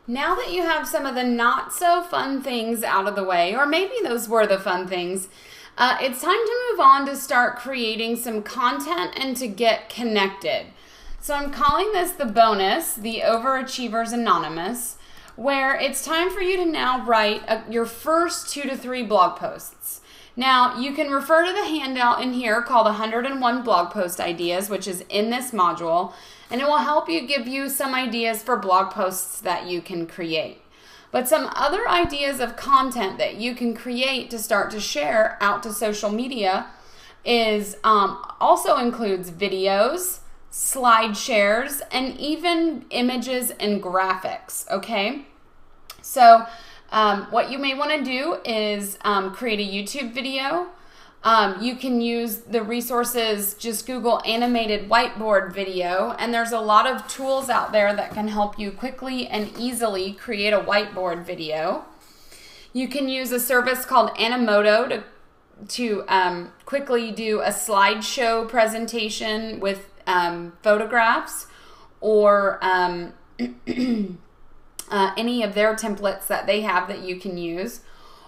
Now that you have some of the not so fun things out of the way, or maybe those were the fun things, it's time to move on to start creating some content and to get connected. So I'm calling this the bonus, the Overachievers Anonymous, where it's time for you to now write your first 2 to 3 blog posts. Now, you can refer to the handout in here called 101 Blog Post Ideas, which is in this module, and it will help you give you some ideas for blog posts that you can create. But some other ideas of content that you can create to start to share out to social media is also includes videos, slide shares, and even images and graphics, okay? So what you may want to do is create a YouTube video. You can use the resources, just Google animated whiteboard video, and there's a lot of tools out there that can help you quickly and easily create a whiteboard video. You can use a service called Animoto to quickly do a slideshow presentation with photographs or any of their templates that they have that you can use.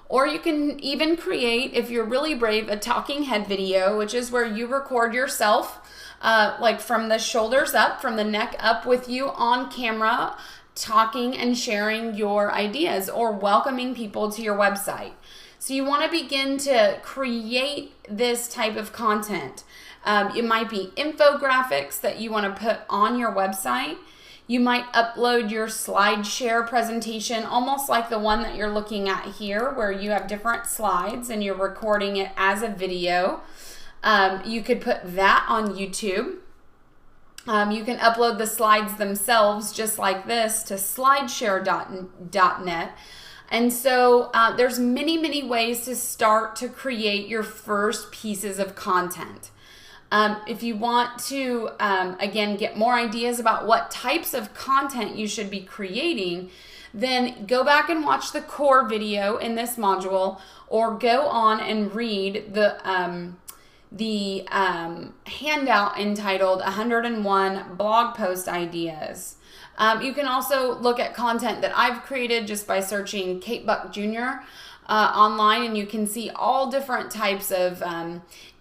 Or you can even create, if you're really brave, a talking head video, which is where you record yourself like from the shoulders up, from the neck up with you on camera, talking and sharing your ideas or welcoming people to your website. So you want to begin to create this type of content. It might be infographics that you want to put on your website. You might upload your SlideShare presentation, almost like the one that you're looking at here, where you have different slides and you're recording it as a video. You could put that on YouTube. You can upload the slides themselves, just like this, to slideshare.net. And so there's many ways to start to create your first pieces of content. If you want to, again, get more ideas about what types of content you should be creating, then go back and watch the core video in this module, or go on and read the handout entitled 101 Blog Post Ideas. You can also look at content that I've created just by searching Kate Buck Jr. Online, and you can see all different types of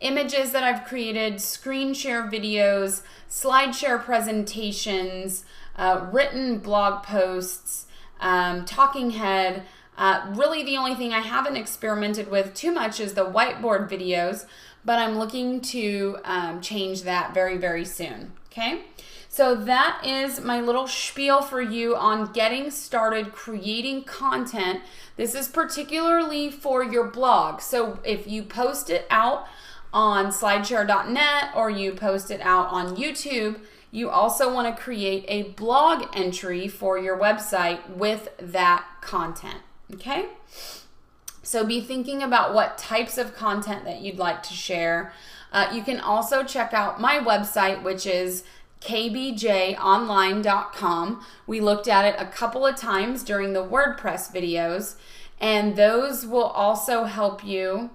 images that I've created, screen share videos, slide share presentations, written blog posts, talking head. Really the only thing I haven't experimented with too much is the whiteboard videos, but I'm looking to change that very soon, okay? So that is my little spiel for you on getting started creating content. This is particularly for your blog. So if you post it out on slideshare.net or you post it out on YouTube, you also want to create a blog entry for your website with that content, okay? So be thinking about what types of content that you'd like to share. You can also check out my website, which is kbjonline.com. We looked at it a couple of times during the WordPress videos, and those will also help you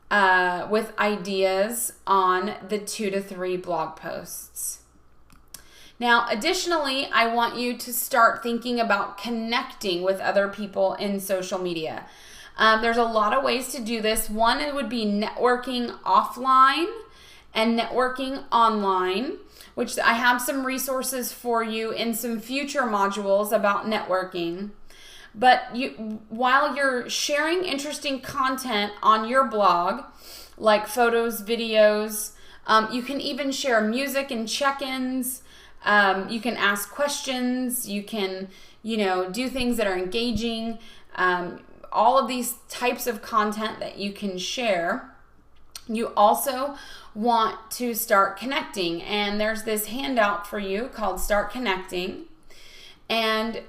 with ideas on the 2 to 3 blog posts. Now, additionally, I want you to start thinking about connecting with other people in social media. There's a lot of ways to do this. One, it would be networking offline and networking online, which I have some resources for you in some future modules about networking. But while you're sharing interesting content on your blog, like photos, videos, you can even share music and check-ins. You can ask questions. You can, do things that are engaging. All of these types of content that you can share. You also want to start connecting, and there's this handout for you called Start Connecting, and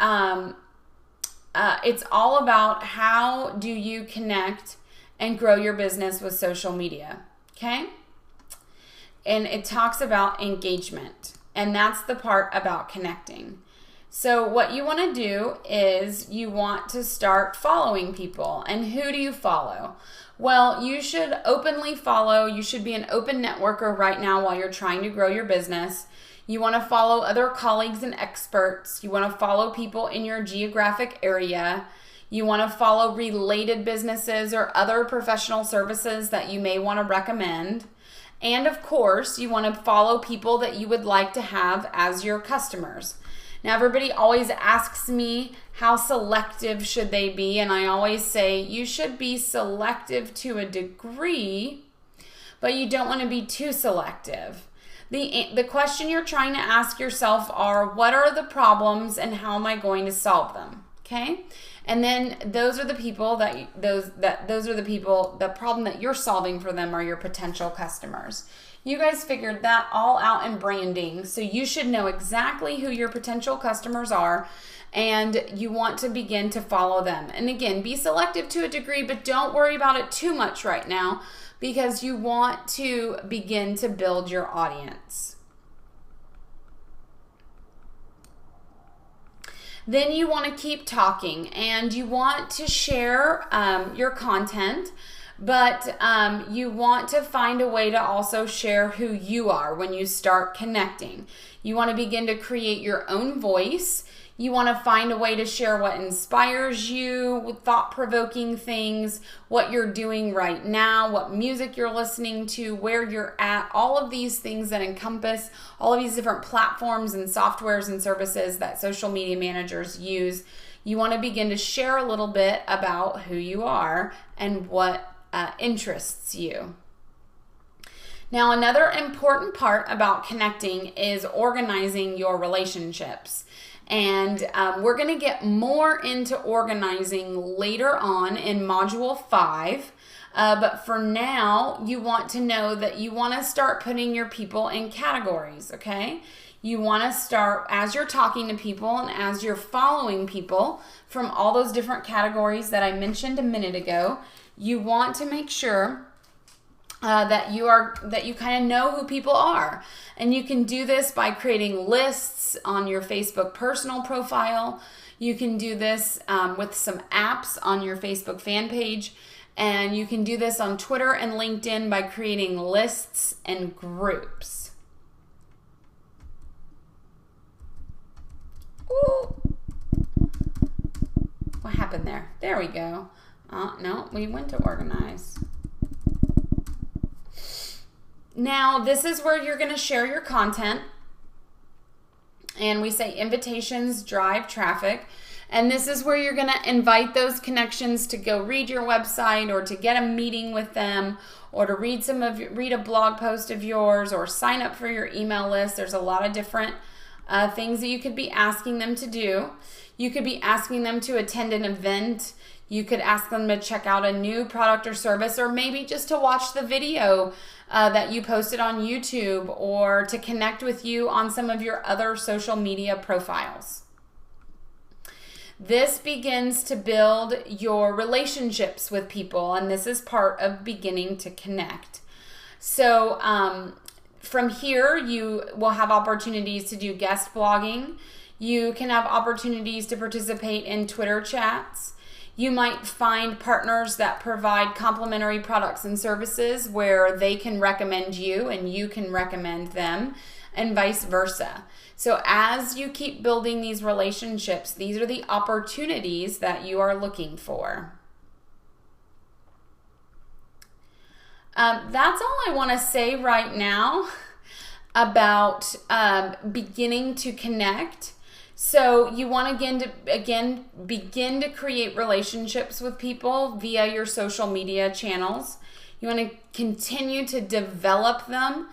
it's all about how do you connect and grow your business with social media, okay? And it talks about engagement, and that's the part about connecting. So what you want to do is you want to start following people. And who do you follow? Well, you should openly follow. You should be an open networker right now while you're trying to grow your business. You want to follow other colleagues and experts. You want to follow people in your geographic area. You want to follow related businesses or other professional services that you may want to recommend. And of course, you want to follow people that you would like to have as your customers. Now, everybody always asks me how selective should they be, and I always say you should be selective to a degree, but you don't want to be too selective. The question you're trying to ask yourself are, what are the problems and how am I going to solve them? Okay? And then those are the people the problem that you're solving for them are your potential customers. You guys figured that all out in branding, so you should know exactly who your potential customers are, and you want to begin to follow them. And again, be selective to a degree, but don't worry about it too much right now because you want to begin to build your audience. Then you want to keep talking and you want to share your content, but you want to find a way to also share who you are when you start connecting. You want to begin to create your own voice. You want to find a way to share what inspires you, thought-provoking things, what you're doing right now, what music you're listening to, where you're at, all of these things that encompass all of these different platforms and softwares and services that social media managers use. You want to begin to share a little bit about who you are and what interests you. Now, another important part about connecting is organizing your relationships. And we're going to get more into organizing later on in Module 5. But for now, you want to know that you want to start putting your people in categories, okay? You want to start, as you're talking to people and as you're following people from all those different categories that I mentioned a minute ago, you want to make sure that you kind of know who people are. And you can do this by creating lists on your Facebook personal profile. You can do this with some apps on your Facebook fan page. And you can do this on Twitter and LinkedIn by creating lists and groups. Ooh. What happened there? There we go. No, we went to organize. Now, this is where you're going to share your content. And we say invitations drive traffic. And this is where you're going to invite those connections to go read your website or to get a meeting with them or to read a blog post of yours or sign up for your email list. There's a lot of different things that you could be asking them to do. You could be asking them to attend an event. You could ask them to check out a new product or service, or maybe just to watch the video that you posted on YouTube, or to connect with you on some of your other social media profiles. This begins to build your relationships with people, and this is part of beginning to connect. So from here, you will have opportunities to do guest blogging. You can have opportunities to participate in Twitter chats. You might find partners that provide complimentary products and services where they can recommend you and you can recommend them, and vice versa. So as you keep building these relationships, these are the opportunities that you are looking for. That's all I want to say right now about beginning to connect. So you want to begin to create relationships with people via your social media channels. You want to continue to develop them.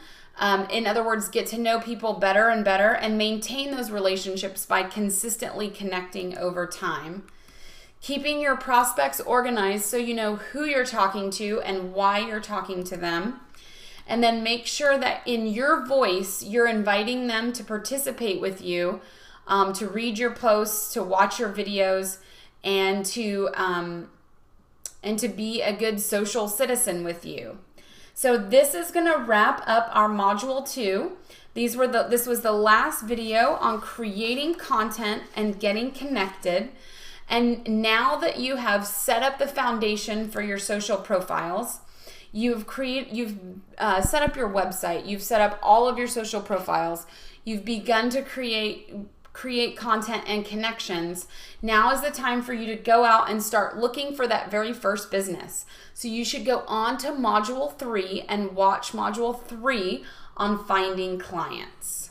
In other words, get to know people better and better and maintain those relationships by consistently connecting over time. Keeping your prospects organized so you know who you're talking to and why you're talking to them. And then make sure that in your voice, you're inviting them to participate with you, to read your posts, to watch your videos, and to be a good social citizen with you. So this is going to wrap up our Module 2. This was the last video on creating content and getting connected. And now that you have set up the foundation for your social profiles, you've set up your website, you've set up all of your social profiles, you've begun to create content and connections. Now is the time for you to go out and start looking for that very first business. So you should go on to module 3 and watch module 3 on finding clients.